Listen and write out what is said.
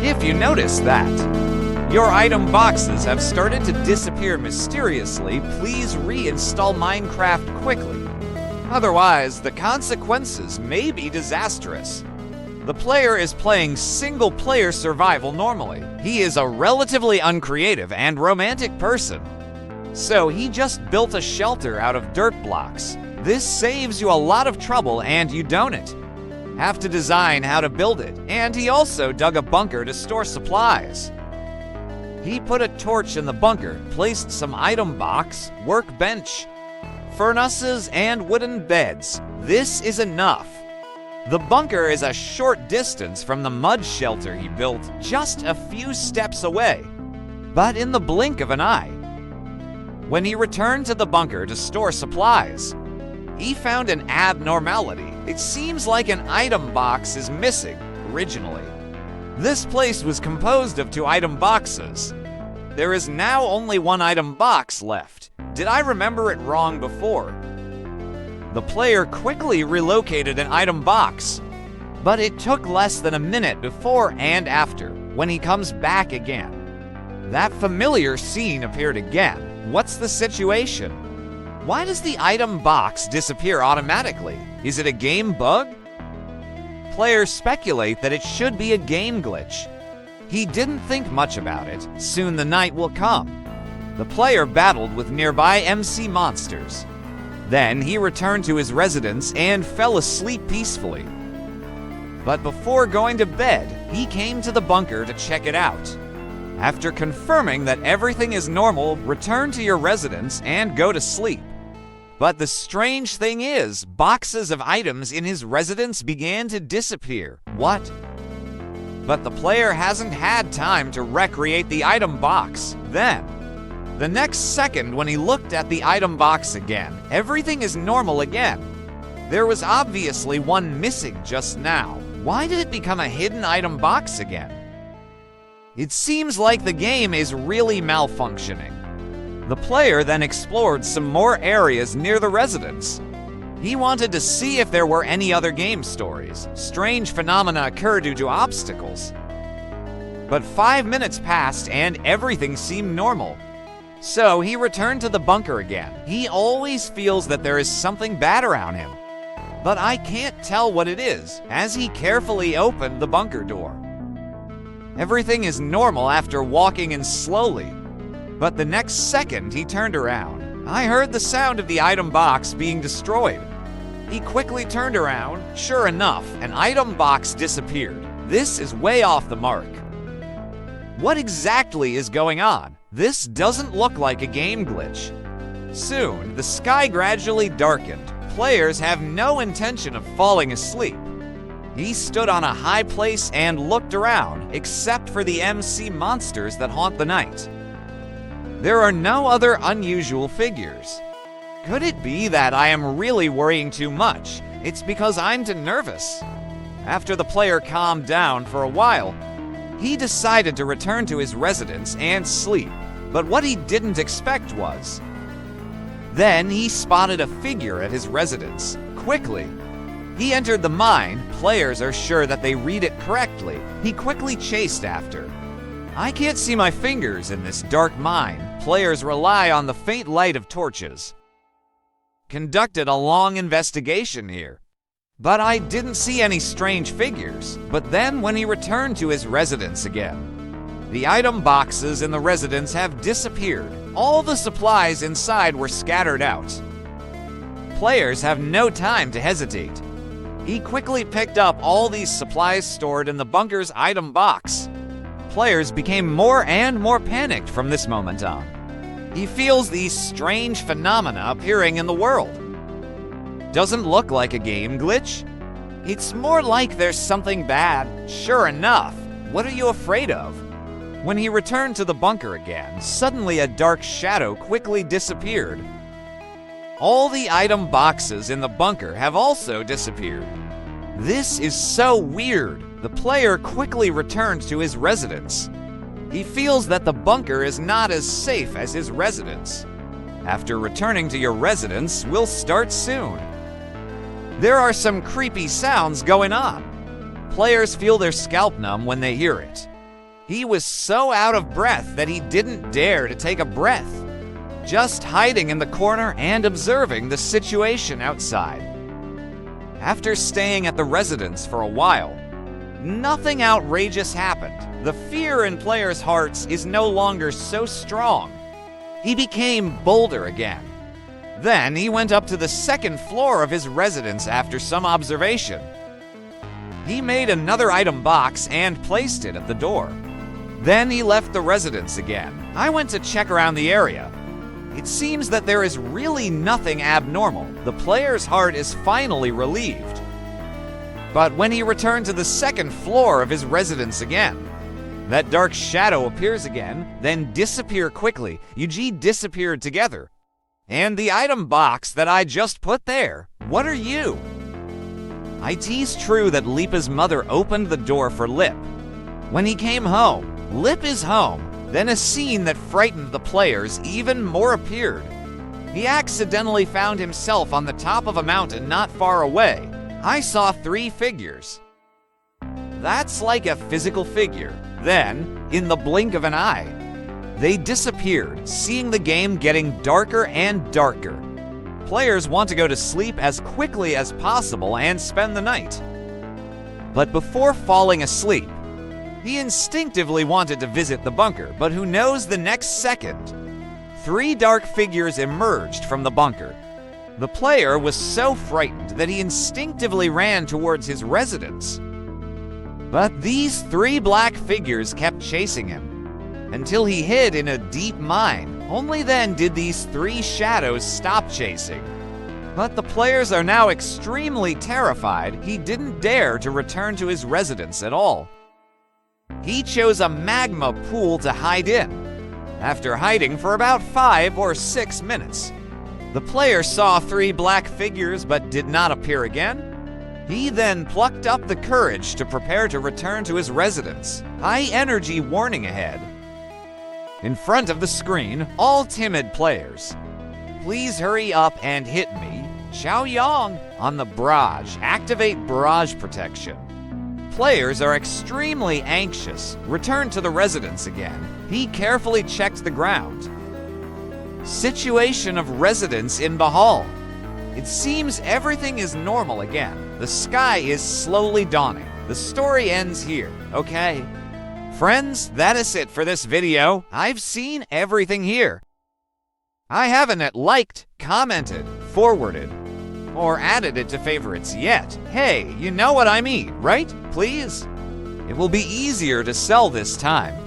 If you notice that your item boxes have started to disappear mysteriously, please reinstall Minecraft quickly. Otherwise, the consequences may be disastrous. The player is playing single-player survival normally. He is a relatively uncreative and romantic person, so he just built a shelter out of dirt blocks. This saves you a lot of trouble and you don't have to design how to build it, and he also dug a bunker to store supplies. He put a torch in the bunker, placed some item box, workbench, furnaces, and wooden beds. This is enough. The bunker is a short distance from the mud shelter he built, just a few steps away. But in the blink of an eye, when he returned to the bunker to store supplies, he found an abnormality. It seems like an item box is missing originally. This place was composed of 2 item boxes. There is now only 1 item box left. Did I remember it wrong before? The player quickly relocated an item box, but it took less than a minute before and after when he comes back again. That familiar scene appeared again. What's the situation? Why does the item box disappear automatically? Is it a game bug? Players speculate that it should be a game glitch. He didn't think much about it. Soon the night will come. The player battled with nearby MC monsters. Then he returned to his residence and fell asleep peacefully. But before going to bed, he came to the bunker to check it out. After confirming that everything is normal, return to your residence and go to sleep. But the strange thing is, boxes of items in his residence began to disappear. What? But the player hasn't had time to recreate the item box. Then, the next second when he looked at the item box again, everything is normal again. There was obviously one missing just now. Why did it become a hidden item box again? It seems like the game is really malfunctioning. The player then explored some more areas near the residence. He wanted to see if there were any other game stories. Strange phenomena occur due to obstacles. But 5 minutes passed and everything seemed normal. So he returned to the bunker again. He always feels that there is something bad around him, but I can't tell what it is as he carefully opened the bunker door. Everything is normal after walking in slowly. But the next second he turned around, I heard the sound of the item box being destroyed. He quickly turned around. Sure enough, an item box disappeared. This is way off the mark. What exactly is going on? This doesn't look like a game glitch. Soon, the sky gradually darkened. Players have no intention of falling asleep. He stood on a high place and looked around, except for the MC monsters that haunt the night. There are no other unusual figures. Could it be that I am really worrying too much? It's because I'm too nervous. After the player calmed down for a while, he decided to return to his residence and sleep. But what he didn't expect was, then he spotted a figure at his residence. Quickly, he entered the mine. Players are sure that they read it correctly. He quickly chased after. I can't see my fingers in this dark mine. Players rely on the faint light of torches. Conducted a long investigation here, but I didn't see any strange figures. But then when he returned to his residence again, the item boxes in the residence have disappeared. All the supplies inside were scattered out. Players have no time to hesitate. He quickly picked up all these supplies stored in the bunker's item box. Players became more and more panicked from this moment on. He feels these strange phenomena appearing in the world. Doesn't look like a game glitch. It's more like there's something bad. Sure enough, what are you afraid of? When he returned to the bunker again, suddenly a dark shadow quickly disappeared. All the item boxes in the bunker have also disappeared. This is so weird. The player quickly returns to his residence. He feels that the bunker is not as safe as his residence. After returning to your residence, we'll start soon. There are some creepy sounds going on. Players feel their scalp numb when they hear it. He was so out of breath that he didn't dare to take a breath, just hiding in the corner and observing the situation outside. After staying at the residence for a while, nothing outrageous happened. The fear in players' hearts is no longer so strong. He became bolder again. Then he went up to the second floor of his residence after some observation. He made another item box and placed it at the door. Then he left the residence again. I went to check around the area. It seems that there is really nothing abnormal. The player's heart is finally relieved. But when he returned to the second floor of his residence again, that dark shadow appears again, then disappear quickly. Yuji disappeared together. And the item box that I just put there, what are you? It's true that Lipa's mother opened the door for Lip. When he came home, Lip is home. Then a scene that frightened the players even more appeared. He accidentally found himself on the top of a mountain not far away. I saw 3 figures. That's like a physical figure. Then, in the blink of an eye, they disappeared, seeing the game getting darker and darker. Players want to go to sleep as quickly as possible and spend the night. But before falling asleep, he instinctively wanted to visit the bunker, but who knows, the next second, 3 dark figures emerged from the bunker. The player was so frightened that he instinctively ran towards his residence. But these 3 black figures kept chasing him until he hid in a deep mine. Only then did these 3 shadows stop chasing. But the players are now extremely terrified. He didn't dare to return to his residence at all. He chose a magma pool to hide in. After hiding for about 5 or 6 minutes, the player saw 3 black figures but did not appear again. He then plucked up the courage to prepare to return to his residence. High energy warning ahead. In front of the screen, all timid players. Please hurry up and hit me. Xiaoyang on the barrage. Activate barrage protection. Players are extremely anxious. Return to the residence again. He carefully checked the ground. Situation of residence in Bahal. It seems everything is normal again. The sky is slowly dawning. The story ends here, okay? Friends, that is it for this video. I've seen everything here. I haven't liked, commented, forwarded, or added it to favorites yet. Hey, you know what I mean, right? Please? It will be easier to sell this time.